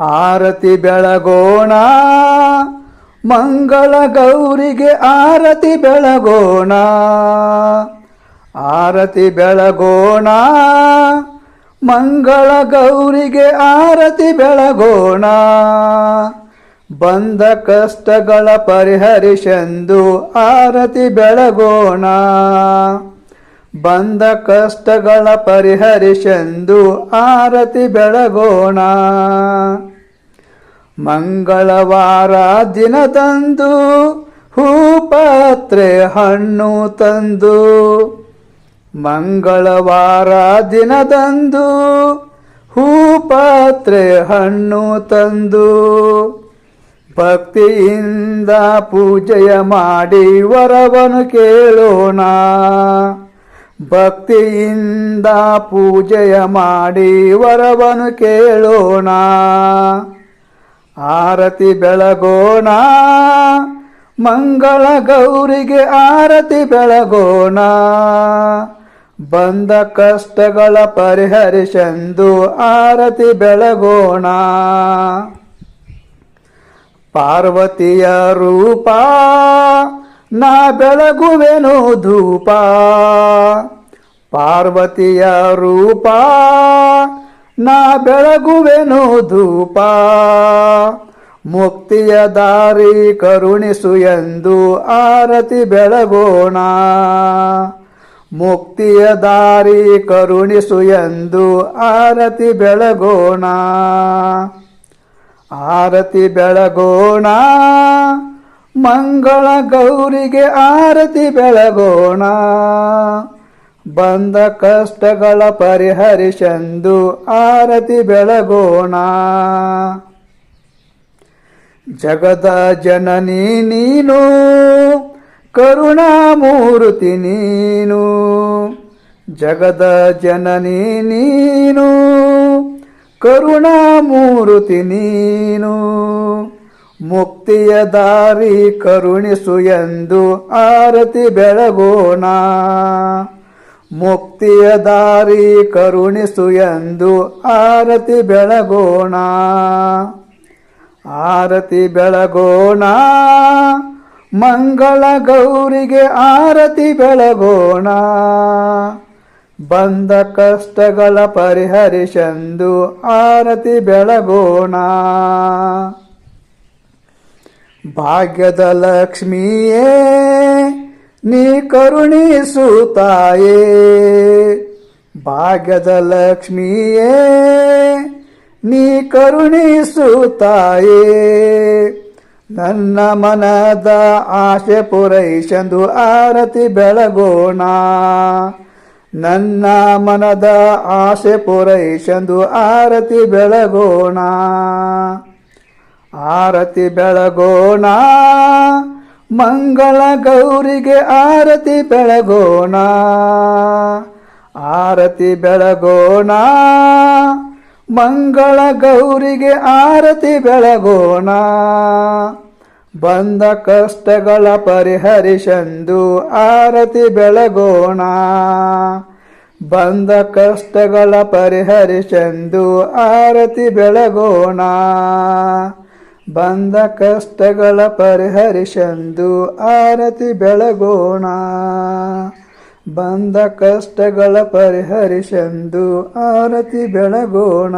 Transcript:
ಆರತಿ ಬೆಳಗೋಣ ಮಂಗಳ ಗೌರಿಗೆ ಆರತಿ ಬೆಳಗೋಣ. ಆರತಿ ಬೆಳಗೋಣ ಮಂಗಳ ಗೌರಿಗೆ ಆರತಿ ಬೆಳಗೋಣ. ಬಂದ ಕಷ್ಟಗಳ ಪರಿಹರಿಸೆಂದು ಆರತಿ ಬೆಳಗೋಣ. ಬಂದ ಕಷ್ಟಗಳ ಪರಿಹರಿಸೆಂದು ಆರತಿ ಬೆಳಗೋಣ. ಮಂಗಳವಾರ ದಿನದಂದು ಹೂಪತ್ರೆ ಹಣ್ಣು ತಂದು. ಮಂಗಳವಾರ ದಿನದಂದು ಹೂಪತ್ರೆ ಹಣ್ಣು ತಂದು. ಭಕ್ತಿಯಿಂದ ಪೂಜೆಯ ಮಾಡಿ ವರವನ್ನು ಕೇಳೋಣ. ಭಕ್ತಿಯಿಂದ ಪೂಜೆಯ ಮಾಡಿ ವರವನ್ನು ಕೇಳೋಣ. ಆರತಿ ಬೆಳಗೋಣ ಮಂಗಳ ಗೌರಿಗೆ ಆರತಿ ಬೆಳಗೋಣ. ಬಂದ ಕಷ್ಟಗಳ ಪರಿಹರಿಸೆಂದು ಆರತಿ ಬೆಳಗೋಣ. ಪಾರ್ವತಿಯ ರೂಪ ನಾ ಬೆಳಗುವೆನು ಧೂಪ. ಪಾರ್ವತಿಯ ರೂಪ ನಾ ಬೆಳಗುವೆನು ಧೂಪ. ಮುಕ್ತಿಯ ದಾರಿ ಕರುಣಿಸು ಎಂದು ಆರತಿ ಬೆಳಗೋಣ. ಮುಕ್ತಿಯ ದಾರಿ ಕರುಣಿಸು ಎಂದು ಆರತಿ ಬೆಳಗೋಣ. ಆರತಿ ಬೆಳಗೋಣ ಮಂಗಳ ಗೌರಿಗೆ ಆರತಿ ಬೆಳಗೋಣ. ಬಂದ ಕಷ್ಟಗಳ ಪರಿಹರಿಸೆಂದು ಆರತಿ ಬೆಳಗೋಣ. ಜಗದ ಜನನಿ ನೀನು ಕರುಣಾಮೂರ್ತಿ ನೀನು. ಜಗದ ಜನನಿ ನೀನು ಕರುಣಾಮೂರ್ತಿ ನೀನು. ಮುಕ್ತಿಯ ದಾರಿ ಕರುಣಿಸು ಎಂದು ಆರತಿ ಬೆಳಗೋಣ. ಮುಕ್ತಿಯ ದಾರಿ ಕರುಣಿಸು ಎಂದು ಆರತಿ ಬೆಳಗೋಣ. ಆರತಿ ಬೆಳಗೋಣ ಮಂಗಳ ಗೌರಿಗೆ ಆರತಿ ಬೆಳಗೋಣ. ಬಂದ ಕಷ್ಟಗಳ ಪರಿಹರಿಸೆಂದು ಆರತಿ ಬೆಳಗೋಣ. ಭಾಗ್ಯದ ಲಕ್ಷ್ಮಿಯೇ ನೀ ಕರುಣಿಸು ತಾಯೇ. ಭಾಗ್ಯದ ಲಕ್ಷ್ಮಿಯೇ ನೀ ಕರುಣಿಸು ತಾಯೇ. ನನ್ನ ಮನದ ಆಸೆ ಪೂರೈಸೆಂದು ಆರತಿ ಬೆಳಗೋಣ. ನನ್ನ ಮನದ ಆಸೆ ಪೂರೈಸೆಂದು ಆರತಿ ಬೆಳಗೋಣ. ಆರತಿ ಬೆಳಗೋಣ ಮಂಗಳ ಗೌರಿಗೆ ಆರತಿ ಬೆಳಗೋಣ. ಆರತಿ ಬೆಳಗೋಣ ಮಂಗಳ ಗೌರಿಗೆ ಆರತಿ ಬೆಳಗೋಣ. ಬಂದ ಕಷ್ಟಗಳ ಪರಿಹರಿಸೆಂದು ಆರತಿ ಬೆಳಗೋಣ. ಬಂದ ಕಷ್ಟಗಳ ಪರಿಹರಿಸೆಂದು ಆರತಿ ಬೆಳಗೋಣ. ಬಂದ ಕಷ್ಟಗಳ ಪರಿಹರಿಸೆಂದು ಆರತಿ ಬೆಳಗೋಣ. ಬಂದ ಕಷ್ಟಗಳ ಪರಿಹರಿಸೆಂದು ಆರತಿ ಬೆಳಗೋಣ.